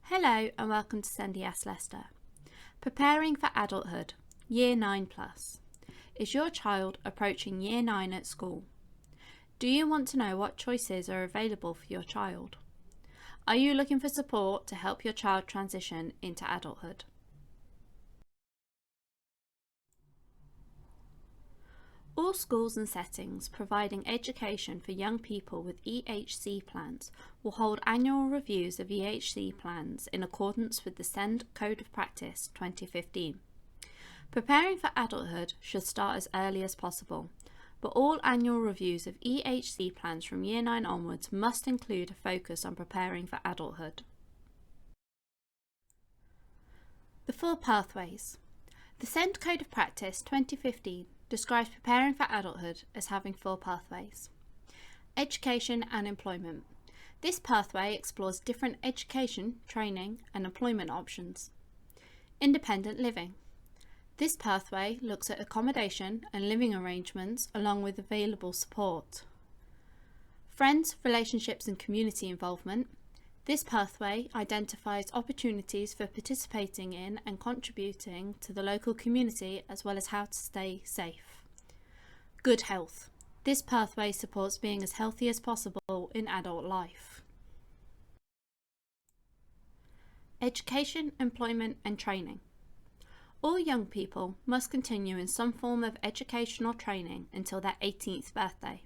Hello and welcome to SEND-ES Leicester. Preparing for adulthood, Year 9 plus. Is your child approaching Year 9 at school? Do you want to know what choices are available for your child? Are you looking for support to help your child transition into adulthood? All schools and settings providing education for young people with EHC plans will hold annual reviews of EHC plans in accordance with the SEND Code of Practice 2015. Preparing for adulthood should start as early as possible, but all annual reviews of EHC plans from Year 9 onwards must include a focus on preparing for adulthood. The 4 pathways. The SEND Code of Practice 2015 describes preparing for adulthood as having 4 pathways. Education and employment. This pathway explores different education, training and employment options. Independent living. This pathway looks at accommodation and living arrangements along with available support. Friends, relationships and community involvement. This pathway identifies opportunities for participating in and contributing to the local community as well as how to stay safe. Good health. This pathway supports being as healthy as possible in adult life. Education, employment and training. All young people must continue in some form of educational training until their 18th birthday.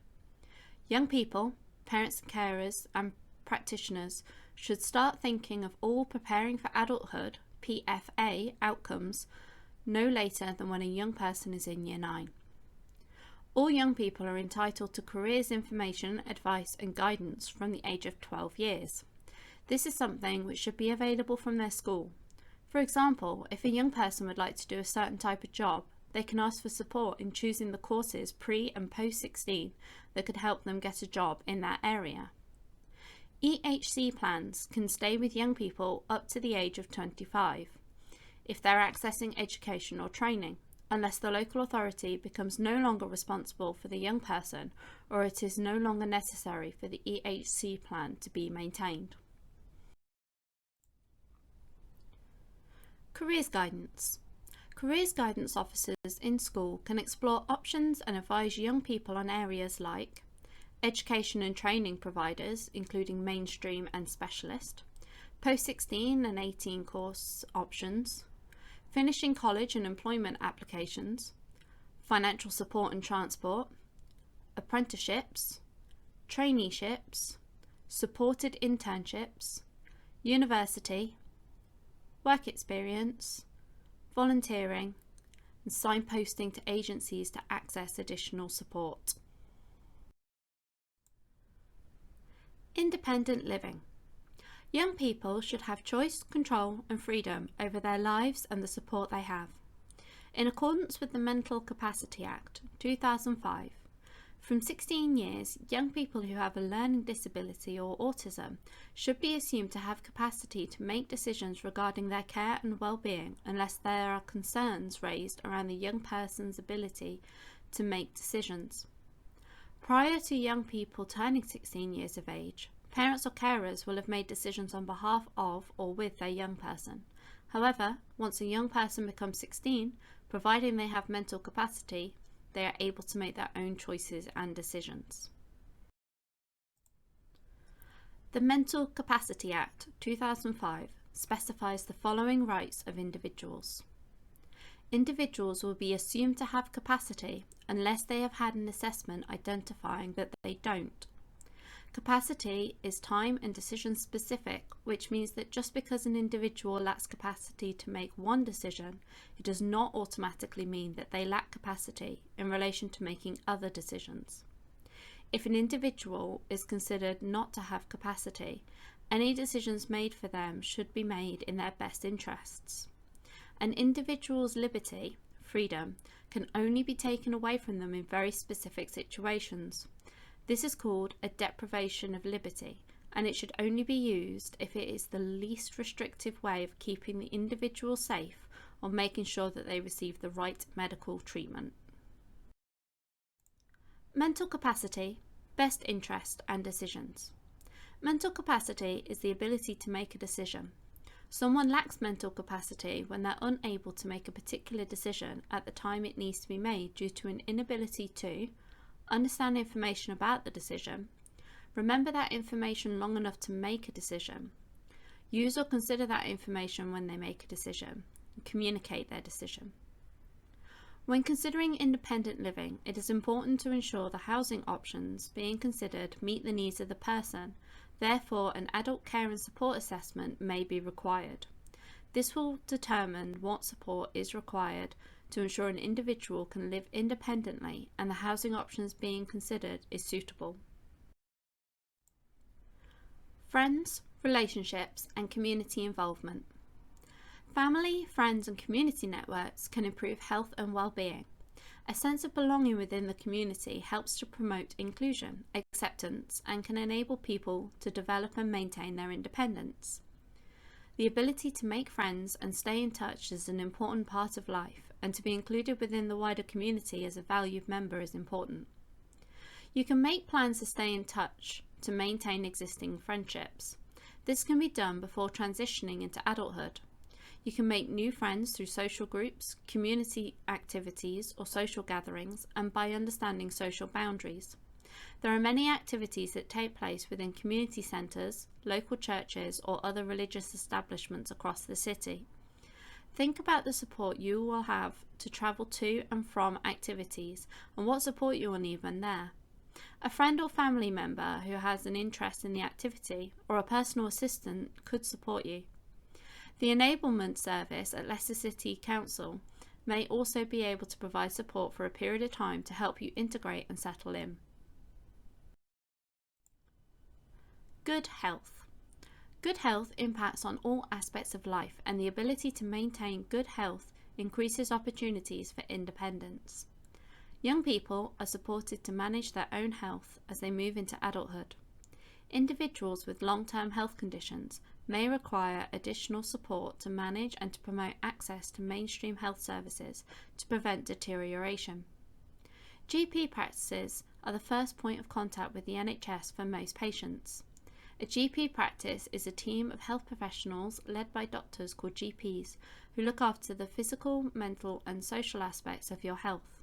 Young people, parents and carers and practitioners should start thinking of all preparing for adulthood PfA outcomes no later than when a young person is in Year 9. All young people are entitled to careers information, advice and guidance from the age of 12 years. This is something which should be available from their school. For example, if a young person would like to do a certain type of job, they can ask for support in choosing the courses pre and post 16 that could help them get a job in that area. EHC plans can stay with young people up to the age of 25 if they're accessing education or training, unless the local authority becomes no longer responsible for the young person or it is no longer necessary for the EHC plan to be maintained. Careers guidance. Careers guidance officers in school can explore options and advise young people on areas like education and training providers, including mainstream and specialist, post-16 and 18 course options, finishing college and employment applications, financial support and transport, apprenticeships, traineeships, supported internships, university, work experience, volunteering, and signposting to agencies to access additional support. Independent living. Young people should have choice, control and freedom over their lives and the support they have. In accordance with the Mental Capacity Act 2005, from 16 years, young people who have a learning disability or autism should be assumed to have capacity to make decisions regarding their care and well-being unless there are concerns raised around the young person's ability to make decisions. Prior to young people turning 16 years of age, parents or carers will have made decisions on behalf of or with their young person. However, once a young person becomes 16, providing they have mental capacity, they are able to make their own choices and decisions. The Mental Capacity Act 2005 specifies the following rights of individuals. Individuals will be assumed to have capacity unless they have had an assessment identifying that they don't. Capacity is time and decision specific, which means that just because an individual lacks capacity to make one decision, it does not automatically mean that they lack capacity in relation to making other decisions. If an individual is considered not to have capacity, any decisions made for them should be made in their best interests. An individual's liberty, freedom, can only be taken away from them in very specific situations. This is called a deprivation of liberty, and it should only be used if it is the least restrictive way of keeping the individual safe or making sure that they receive the right medical treatment. Mental capacity, best interest and decisions. Mental capacity is the ability to make a decision. Someone lacks mental capacity when they're unable to make a particular decision at the time it needs to be made due to an inability to understand information about the decision, remember that information long enough to make a decision, use or consider that information when they make a decision, and communicate their decision. When considering independent living, it is important to ensure the housing options being considered meet the needs of the person. Therefore, an adult care and support assessment may be required. This will determine what support is required to ensure an individual can live independently and the housing options being considered is suitable. Friends, relationships, and community involvement. Family, friends, and community networks can improve health and well-being. A sense of belonging within the community helps to promote inclusion, acceptance, and can enable people to develop and maintain their independence. The ability to make friends and stay in touch is an important part of life, and to be included within the wider community as a valued member is important. You can make plans to stay in touch to maintain existing friendships. This can be done before transitioning into adulthood. You can make new friends through social groups, community activities, or social gatherings, and by understanding social boundaries. There are many activities that take place within community centres, local churches, or other religious establishments across the city. Think about the support you will have to travel to and from activities and what support you will need when there. A friend or family member who has an interest in the activity or a personal assistant could support you. The Enablement Service at Leicester City Council may also be able to provide support for a period of time to help you integrate and settle in. Good health. Good health impacts on all aspects of life, and the ability to maintain good health increases opportunities for independence. Young people are supported to manage their own health as they move into adulthood. Individuals with long-term health conditions may require additional support to manage and to promote access to mainstream health services to prevent deterioration. GP practices are the first point of contact with the NHS for most patients. A GP practice is a team of health professionals led by doctors called GPs who look after the physical, mental and social aspects of your health.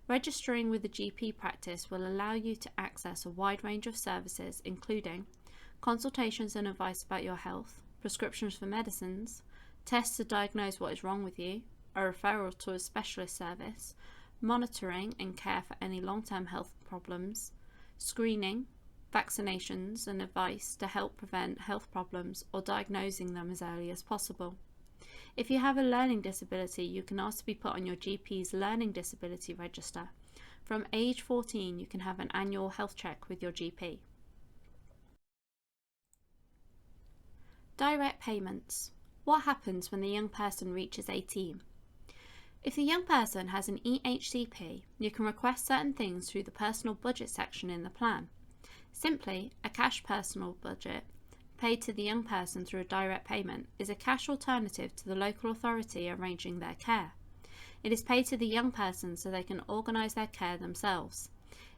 Registering with a GP practice will allow you to access a wide range of services including consultations and advice about your health, prescriptions for medicines, tests to diagnose what is wrong with you, a referral to a specialist service, monitoring and care for any long-term health problems, screening, vaccinations and advice to help prevent health problems or diagnosing them as early as possible. If you have a learning disability, you can ask to be put on your GP's Learning Disability Register. From age 14, you can have an annual health check with your GP. Direct payments. What happens when the young person reaches 18? If the young person has an EHCP, you can request certain things through the personal budget section in the plan. Simply, a cash personal budget paid to the young person through a direct payment is a cash alternative to the local authority arranging their care. It is paid to the young person so they can organise their care themselves.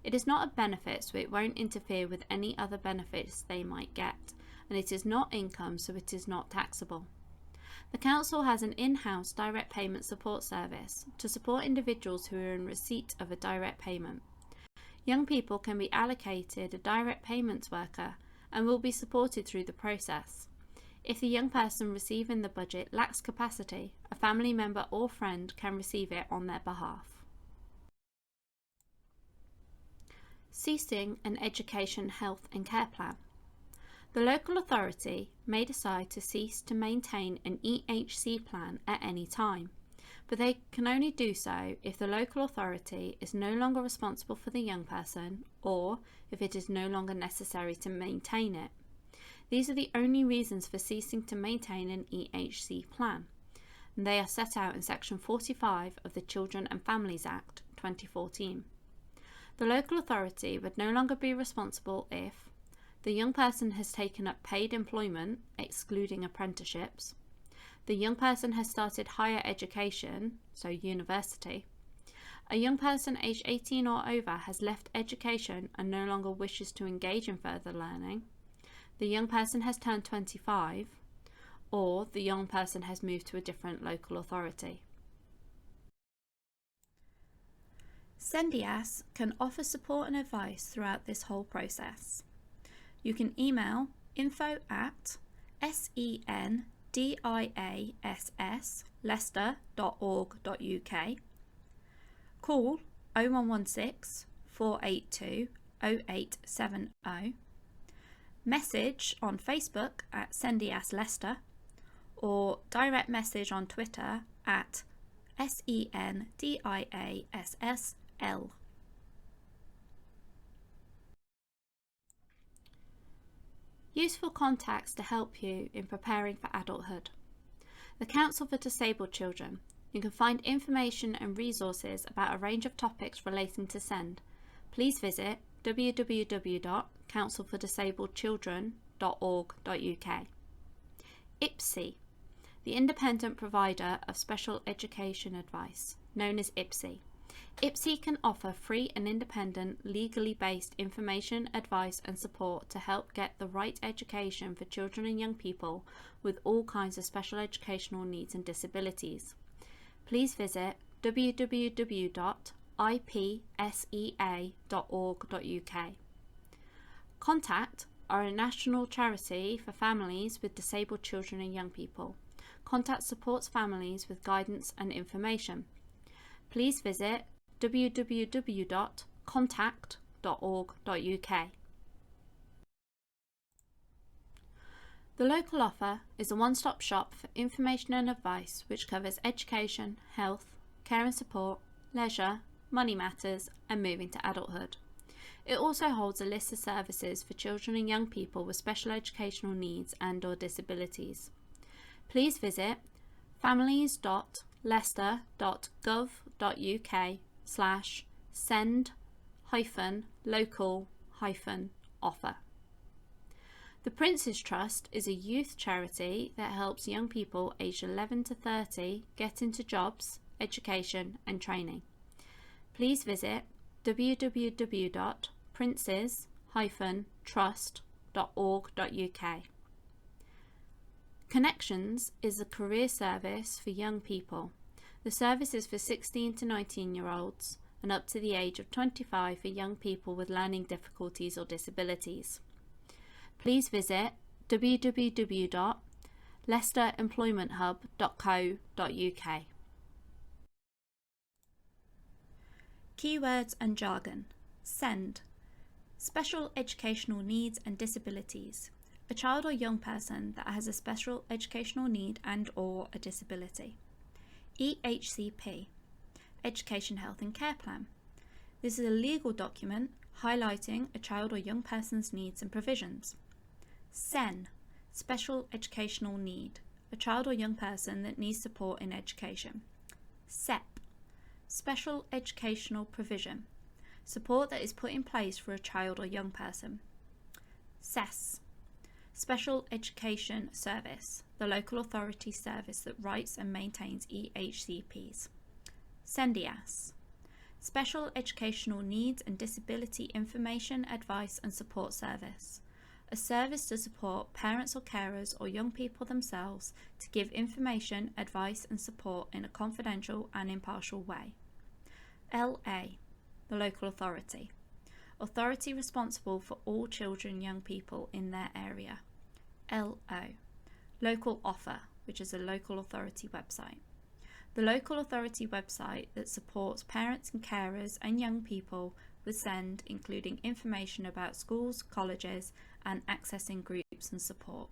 It is not a benefit, so it won't interfere with any other benefits they might get, and it is not income, so it is not taxable. The Council has an in-house direct payment support service to support individuals who are in receipt of a direct payment. Young people can be allocated a direct payments worker and will be supported through the process. If the young person receiving the budget lacks capacity, a family member or friend can receive it on their behalf. Ceasing an education, health and care plan. The local authority may decide to cease to maintain an EHC plan at any time, but they can only do so if the local authority is no longer responsible for the young person or if it is no longer necessary to maintain it. These are the only reasons for ceasing to maintain an EHC plan, and they are set out in Section 45 of the Children and Families Act 2014. The local authority would no longer be responsible if the young person has taken up paid employment, excluding apprenticeships, the young person has started higher education, so university, a young person aged 18 or over has left education and no longer wishes to engage in further learning, the young person has turned 25, or the young person has moved to a different local authority. SENDIAS can offer support and advice throughout this whole process. You can email info@sendiass.leicester.org.uk, call 0116 482 0870, message on Facebook at SENDIAS Leicester, or direct message on Twitter at SENDIASSL. Useful contacts to help you in preparing for adulthood. The Council for Disabled Children. You can find information and resources about a range of topics relating to SEND. Please visit www.councilfordisabledchildren.org.uk. IPSI, the independent provider of special education advice, known as IPSI. IPSI can offer free and independent, legally based information, advice and support to help get the right education for children and young people with all kinds of special educational needs and disabilities. Please visit www.ipsea.org.uk. Contact are a national charity for families with disabled children and young people. Contact supports families with guidance and information. Please visit www.contact.org.uk. The Local Offer is a one-stop shop for information and advice which covers education, health, care and support, leisure, money matters and moving to adulthood. It also holds a list of services for children and young people with special educational needs and/or disabilities. Please visit families.leicester.gov.uk/send-local-offer. The Prince's Trust is a youth charity that helps young people aged 11 to 30 get into jobs, education and training. Please visit www.princes-trust.org.uk. Connections is a career service for young people. The service is for 16 to 19-year-olds and up to the age of 25 for young people with learning difficulties or disabilities. Please visit www.leicesteremploymenthub.co.uk. Keywords and jargon. SEND. Special educational needs and disabilities. A child or young person that has a special educational need and/or a disability. EHCP. Education, Health and Care Plan. This is a legal document highlighting a child or young person's needs and provisions. SEN. Special educational need. A child or young person that needs support in education. SEP. Special educational provision. Support that is put in place for a child or young person. SES. Special Education Service, the local authority service that writes and maintains EHCPs. SENDIAS. Special Educational Needs and Disability Information, Advice and Support Service. A service to support parents or carers or young people themselves to give information, advice and support in a confidential and impartial way. LA. The local authority. Authority responsible for all children and young people in their area. LO. Local Offer, which is a local authority website. The local authority website that supports parents and carers and young people with SEND, including information about schools, colleges and accessing groups and support.